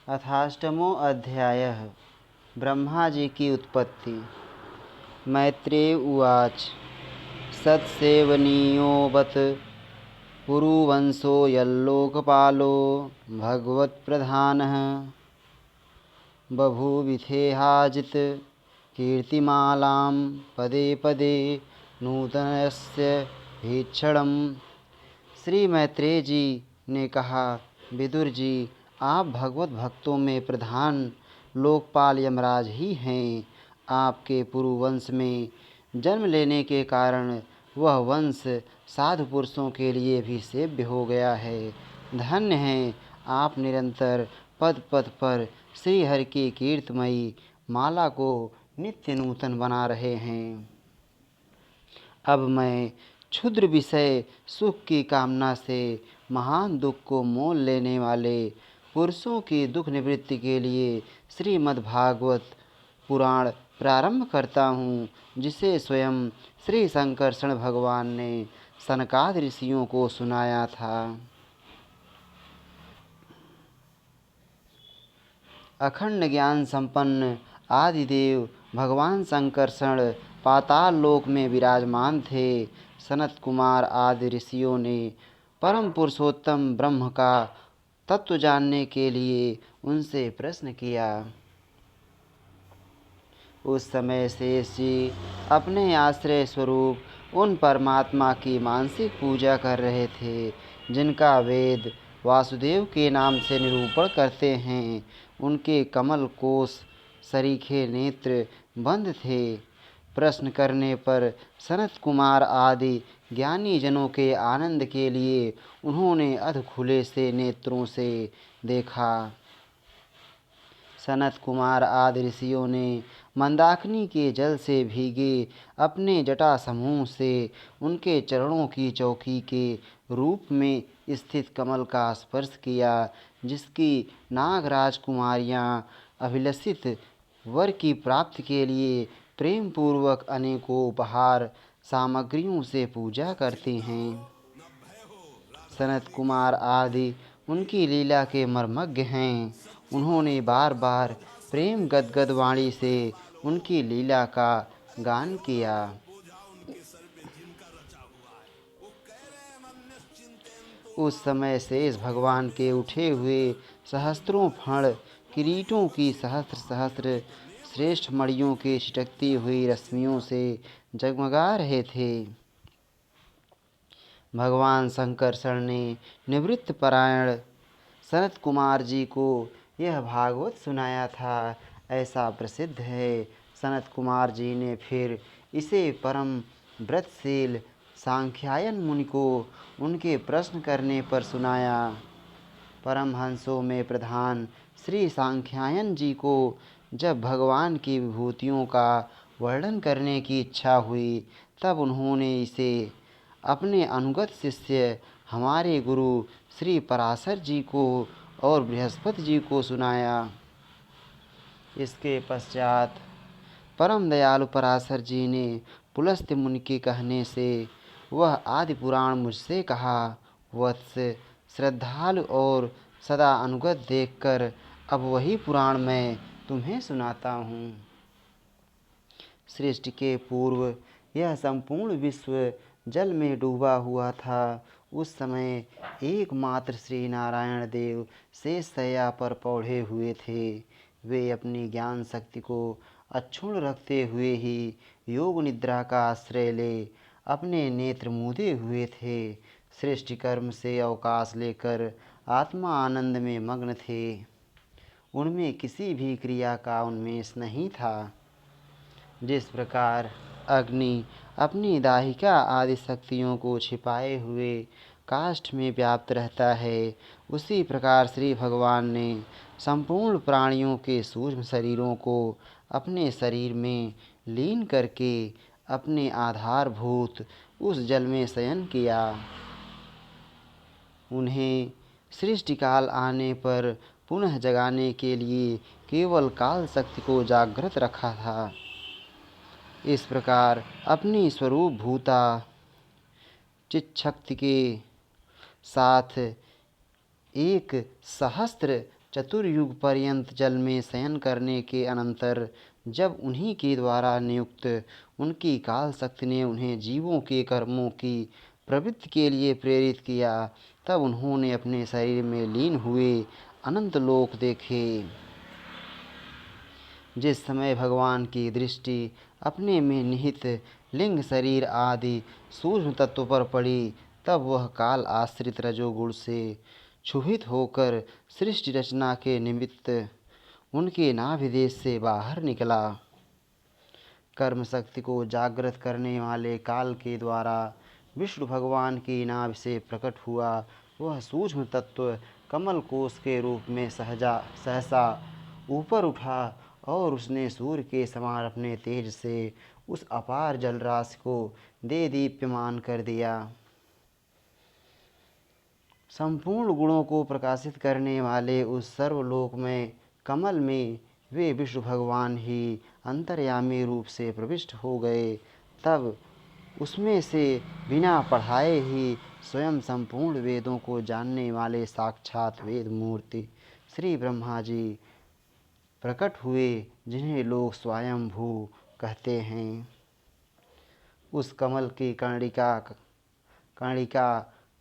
अथाष्टमो अध्यायः ब्रह्मा जी की उत्पत्ति। मैत्रेय उवाच। सत्सेवनीयो बत पुरुवंशो यल्लोकपालो भगवत्प्रधानः बभूविथेहाजित कीर्तिमालां पदे पदे नूतनस्य भीक्षणम्। श्री मैत्रेय जी ने कहा, विदुर जी, आप भगवत भक्तों में प्रधान लोकपाल यमराज ही हैं। आपके पुरुवंश में जन्म लेने के कारण वह वंश साधु पुरुषों के लिए भी सेव्य हो गया है। धन्य हैं आप, निरंतर पद पद पर श्री हरि की कीर्तिमयी माला को नित्य नूतन बना रहे हैं। अब मैं क्षुद्र विषय सुख की कामना से महान दुख को मोल लेने वाले पुरुषों की दुख निवृत्ति के लिए श्रीमद्भागवत पुराण प्रारंभ करता हूँ, जिसे स्वयं श्री संकर्षण भगवान ने सनकादि ऋषियों को सुनाया था। अखंड ज्ञान संपन्न आदिदेव भगवान संकर्षण पाताल लोक में विराजमान थे। सनत कुमार आदि ऋषियों ने परम पुरुषोत्तम ब्रह्म का तत्व जानने के लिए उनसे प्रश्न किया। उस समय शेष जी अपने आश्रय स्वरूप उन परमात्मा की मानसिक पूजा कर रहे थे, जिनका वेद वासुदेव के नाम से निरूपण करते हैं। उनके कमल कोश सरीखे नेत्र बंद थे। प्रश्न करने पर सनत कुमार आदि ज्ञानी जनों के आनंद के लिए उन्होंने अध खुले से नेत्रों से देखा। सनत कुमार आदि ऋषियों ने मंदाकिनी के जल से भीगे अपने जटा समूह से उनके चरणों की चौकी के रूप में स्थित कमल का स्पर्श किया, जिसकी नागराज कुमारियाँ अभिलषित वर की प्राप्ति के लिए प्रेम पूर्वक अनेकों उपहार सामग्रियों से पूजा करते हैं। सनत कुमार आदि उनकी लीला के मर्मज्ञ हैं। उन्होंने बार बार प्रेम गदगद वाणी से उनकी लीला का गान किया। उस समय शेष भगवान के उठे हुए सहस्त्रों फण किरीटों की सहस्त्र सहस्त्र श्रेष्ठ मणियों के छिटकती हुई रश्मियों से जगमगा रहे थे। भगवान संकर्षण ने निवृत्त परायण सनत कुमार जी को यह भागवत सुनाया था, ऐसा प्रसिद्ध है। सनत कुमार जी ने फिर इसे परम व्रतशील सांख्यायन मुनि को उनके प्रश्न करने पर सुनाया। परमहंसों में प्रधान श्री सांख्यायन जी को जब भगवान की विभूतियों का वर्णन करने की इच्छा हुई, तब उन्होंने इसे अपने अनुगत शिष्य हमारे गुरु श्री पराशर जी को और बृहस्पति जी को सुनाया। इसके पश्चात परम दयालु पराशर जी ने पुलस्त्य मुनि के कहने से वह आदि पुराण मुझसे कहा। वत्स, श्रद्धालु और सदा अनुगत देखकर अब वही पुराण मैं तुम्हें सुनाता हूँ। सृष्टि के पूर्व यह संपूर्ण विश्व जल में डूबा हुआ था। उस समय एकमात्र श्री नारायण देव शेष शैया पर पौढ़े हुए थे। वे अपनी ज्ञान शक्ति को अक्षुण्ण रखते हुए ही योग निद्रा का आश्रय ले अपने नेत्र मूंदे हुए थे। सृष्टि कर्म से अवकाश लेकर आत्मा आनंद में मग्न थे। उनमें किसी भी क्रिया का उन्मेष नहीं था। जिस प्रकार अग्नि अपनी दाहिका आदि शक्तियों को छिपाए हुए काष्ठ में व्याप्त रहता है, उसी प्रकार श्री भगवान ने संपूर्ण प्राणियों के सूक्ष्म शरीरों को अपने शरीर में लीन करके अपने आधारभूत उस जल में शयन किया। उन्हें सृष्टिकाल आने पर पुनः जगाने के लिए केवल काल शक्ति को जागृत रखा था। इस प्रकार अपनी स्वरूप भूता चित्शक्ति के साथ एक सहस्त्र चतुर्युग पर्यंत जल में शयन करने के अनंतर जब उन्हीं के द्वारा नियुक्त उनकी काल शक्ति ने उन्हें जीवों के कर्मों की प्रवृत्ति के लिए प्रेरित किया, तब उन्होंने अपने शरीर में लीन हुए अनंत लोक देखे। जिस समय भगवान की दृष्टि अपने में निहित लिंग शरीर आदि सूक्ष्म तत्व पर पड़ी, तब वह काल आश्रित रजोगुण से क्षुभित होकर सृष्टि रचना के निमित्त उनके नाभिदेश से बाहर निकला। कर्म शक्ति को जागृत करने वाले काल के द्वारा विष्णु भगवान की नाभि से प्रकट हुआ वह सूक्ष्म तत्व कमल कोश के रूप में सहसा ऊपर उठा और उसने सूर्य के समान अपने तेज से उस अपार जलराशि को दे दीप्यमान कर दिया। संपूर्ण गुणों को प्रकाशित करने वाले उस सर्वलोक में कमल में वे विष्णु भगवान ही अंतर्यामी रूप से प्रविष्ट हो गए। तब उसमें से बिना पढ़ाए ही स्वयं संपूर्ण वेदों को जानने वाले साक्षात वेद मूर्ति श्री ब्रह्मा जी प्रकट हुए, जिन्हें लोग स्वयंभू कहते हैं। उस कमल की कर्णिका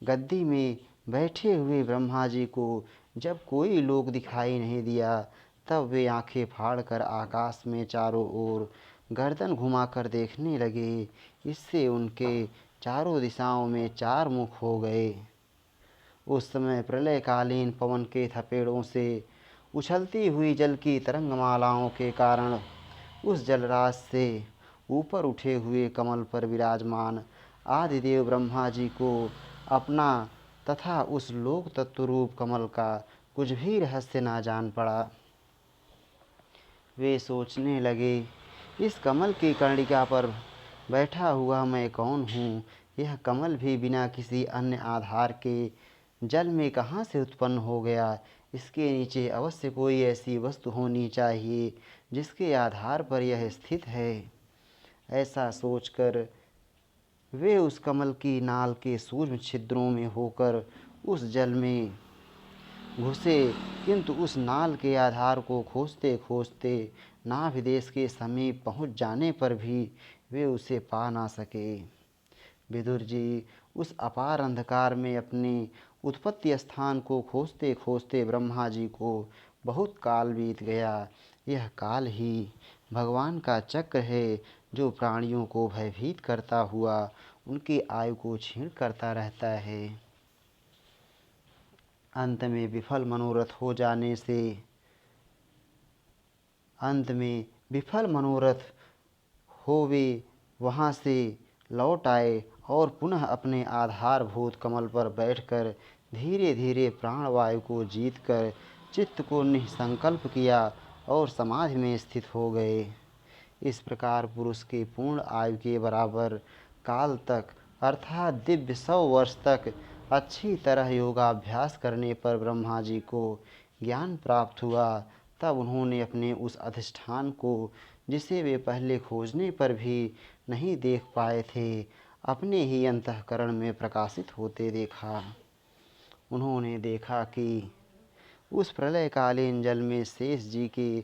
गद्दी में बैठे हुए ब्रह्मा जी को जब कोई लोक दिखाई नहीं दिया, तब वे आंखें फाड़कर आकाश में चारों ओर गर्दन घुमाकर देखने लगे। इससे उनके चारों दिशाओं में चार मुख हो गए। उस समय प्रलयकालीन पवन के थपेड़ों से उछलती हुई जल की तरंगमालाओं के कारण उस जलराशि से ऊपर उठे हुए कमल पर विराजमान आदिदेव ब्रह्मा जी को अपना तथा उस लोक तत्व रूप कमल का कुछ भी रहस्य ना जान पड़ा। वे सोचने लगे, इस कमल की कर्णिका पर बैठा हुआ मैं कौन हूँ? यह कमल भी बिना किसी अन्य आधार के जल में कहाँ से उत्पन्न हो गया? इसके नीचे अवश्य कोई ऐसी वस्तु होनी चाहिए जिसके आधार पर यह स्थित है। ऐसा सोचकर वे उस कमल की नाल के सूक्ष्म छिद्रों में होकर उस जल में घुसे, किंतु उस नाल के आधार को खोजते खोजते नाभिदेश के समीप पहुँच जाने पर भी वे उसे पा ना सके। विदुर जी उस अपार अंधकार में अपने उत्पत्ति स्थान को खोजते खोजते ब्रह्मा जी को बहुत काल बीत गया। यह काल ही भगवान का चक्र है, जो प्राणियों को भयभीत करता हुआ उनकी आयु को क्षीण करता रहता है। अंत में विफल मनोरथ हो वे वहाँ से लौट आए और पुनः अपने आधारभूत कमल पर बैठकर धीरे धीरे प्राणवायु को जीतकर चित्त को निसंकल्प किया और समाधि में स्थित हो गए। इस प्रकार पुरुष के पूर्ण आयु के बराबर काल तक अर्थात दिव्य 100 वर्ष तक अच्छी तरह योगाभ्यास करने पर ब्रह्मा जी को ज्ञान प्राप्त हुआ। तब उन्होंने अपने उस अधिष्ठान को, जिसे वे पहले खोजने पर भी नहीं देख पाए थे, अपने ही अंतःकरण में प्रकाशित होते देखा। उन्होंने देखा कि उस प्रलयकालीन जल में शेष जी के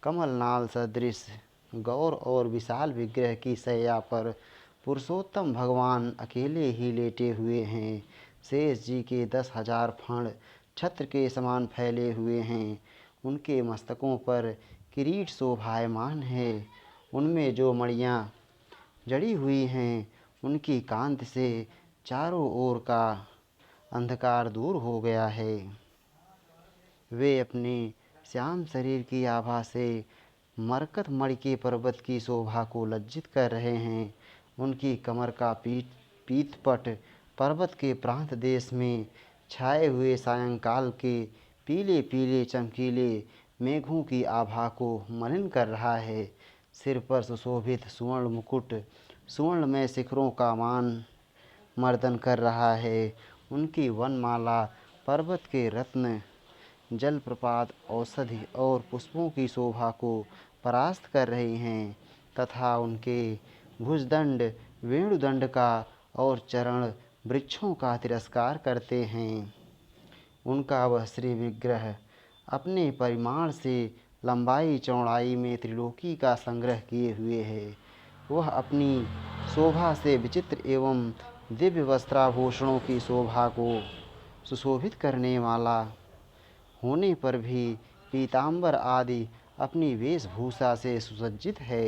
कमलनाल सदृश गौर और विशाल विग्रह की शैया पर पुरुषोत्तम भगवान अकेले ही लेटे हुए हैं। शेष जी के 10,000 फण छत्र के समान फैले हुए हैं। उनके मस्तकों पर किरीट शोभायमान है। उनमें जो मणियाँ जड़ी हुई हैं, उनकी कांति से चारों ओर का अंधकार दूर हो गया है। वे अपने श्याम शरीर की आभा से मरकत मणि के पर्वत की शोभा को लज्जित कर रहे हैं। उनकी कमर का पीतपट पर्वत के प्रांत देश में छाए हुए सायंकाल के पीले पीले चमकीले मेघों की आभा को मलिन कर रहा है। सिर पर सुशोभित सुवर्ण मुकुट सुवर्णमय शिखरों का मान मर्दन कर रहा है। उनकी वनमाला पर्वत के रत्न, जलप्रपात, औषधि और पुष्पों की शोभा को परास्त कर रही हैं तथा उनके भुजदंड वेणुदंड का और चरण वृक्षों का तिरस्कार करते हैं। उनका वह श्री विग्रह अपने परिमाण से लंबाई चौड़ाई में त्रिलोकी का संग्रह किए हुए है। वह अपनी शोभा से विचित्र एवं दिव्य वस्त्राभूषणों की शोभा को सुशोभित करने वाला होने पर भी पीताम्बर आदि अपनी वेशभूषा से सुसज्जित है।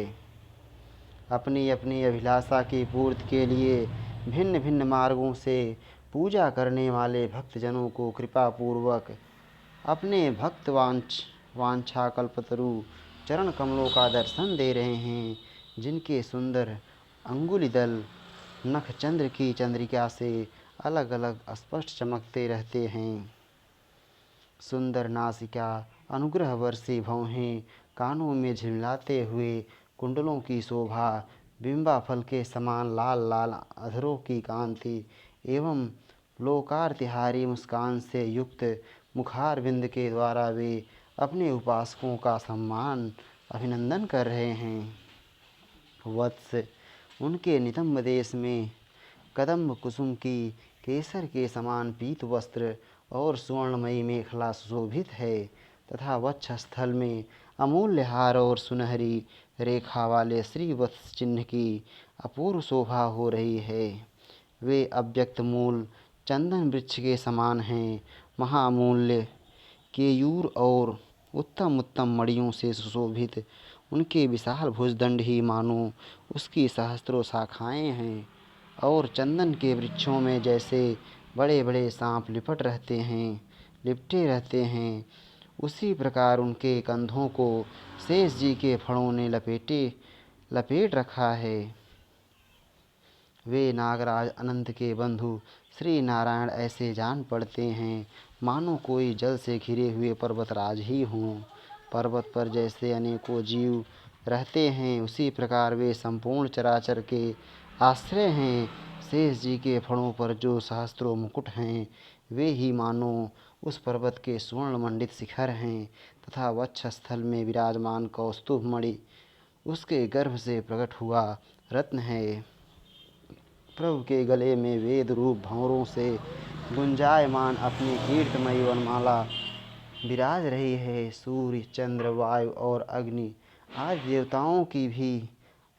अपनी अपनी अभिलाषा की पूर्ति के लिए भिन्न भिन्न मार्गों से पूजा करने वाले भक्तजनों को कृपापूर्वक अपने भक्त वांछा कल्पतरु चरण कमलों का दर्शन दे रहे हैं, जिनके सुंदर अंगुलिदल नख चंद्र की चंद्रिका से अलग अलग स्पष्ट चमकते रहते हैं। सुंदर नासिका, अनुग्रह वर्षी भौहें, कानों में झिलमिलाते हुए कुंडलों की शोभा, बिंबा फल के समान लाल लाल अधरों की कांति एवं लोकार्तिहारी मुस्कान से युक्त मुखारविंद के द्वारा वे अपने उपासकों का सम्मान अभिनंदन कर रहे हैं। वत्स, उनके नितंब देश में कदम्ब कुसुम की केसर के समान पीत वस्त्र और सुवर्णमयी मेखला सुशोभित है तथा वक्षस्थल में अमूल्य हार और सुनहरी रेखा वाले श्रीवत्स चिन्ह की अपूर्व शोभा हो रही है। वे अव्यक्त मूल चंदन वृक्ष के समान हैं। महामूल्य केयूर और उत्तम उत्तम मणियों से सुशोभित उनके विशाल भुजदंड ही मानो उसकी सहस्त्रों शाखाएं हैं और चंदन के वृक्षों में जैसे बड़े बड़े सांप लिपटे रहते हैं, उसी प्रकार उनके कंधों को शेष जी के फणों ने लपेट रखा है। वे नागराज अनंत के बंधु श्री नारायण ऐसे जान पड़ते हैं मानो कोई जल से घिरे हुए पर्वतराज ही हों। पर्वत पर जैसे अनेकों जीव रहते हैं, उसी प्रकार वे संपूर्ण चराचर के आश्रय हैं। शेष जी के फणों पर जो सहस्त्रों मुकुट हैं, वे ही मानो उस पर्वत के स्वर्ण मंडित शिखर हैं तथा वक्षस्थल में विराजमान कौस्तुभ मणि उसके गर्भ से प्रकट हुआ रत्न है। प्रभु के गले में वेद रूप भंवरों से गुंजायमान अपनी कीर्तमयी वनमाला विराज रही है। सूर्य, चंद्र, वायु और अग्नि आदि देवताओं की भी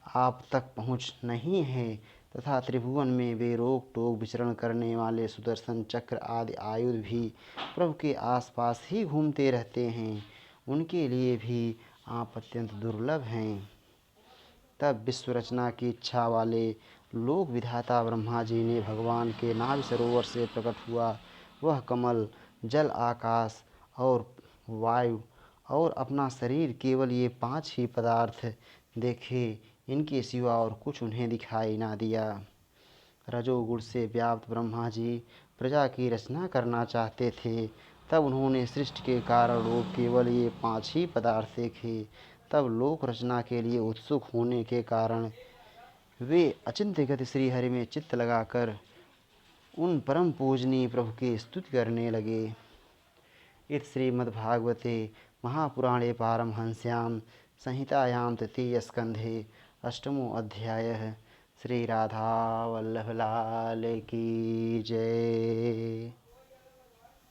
आप तक पहुँच नहीं है तथा त्रिभुवन में वे रोक टोक विचरण करने वाले सुदर्शन चक्र आदि आयुध भी प्रभु के आसपास ही घूमते रहते हैं। उनके लिए भी आप अत्यंत दुर्लभ हैं। तब विश्व रचना की इच्छा वाले लोक विधाता ब्रह्मा जी ने भगवान के नाभि सरोवर से प्रकट हुआ वह कमल, जल, आकाश और वायु और अपना शरीर, केवल ये 5 ही पदार्थ देखे। इनके सिवा और कुछ उन्हें दिखाई ना दिया। रजोगुण से व्याप्त ब्रह्मा जी प्रजा की रचना करना चाहते थे। तब उन्होंने सृष्टि के कारण रूप केवल ये 5 ही पदार्थ देखे। तब लोक रचना के लिए उत्सुक होने के कारण वे अचिंत्य गति श्री हरि में चित्त लगाकर उन परम पूजनीय प्रभु की स्तुति करने लगे। इति श्रीमद्भागवते महापुराणे पारमहंस्यां संहितायां तृतीय स्कंधे अष्टमो अध्यायः। श्री राधा वल्लभ लाल की जय।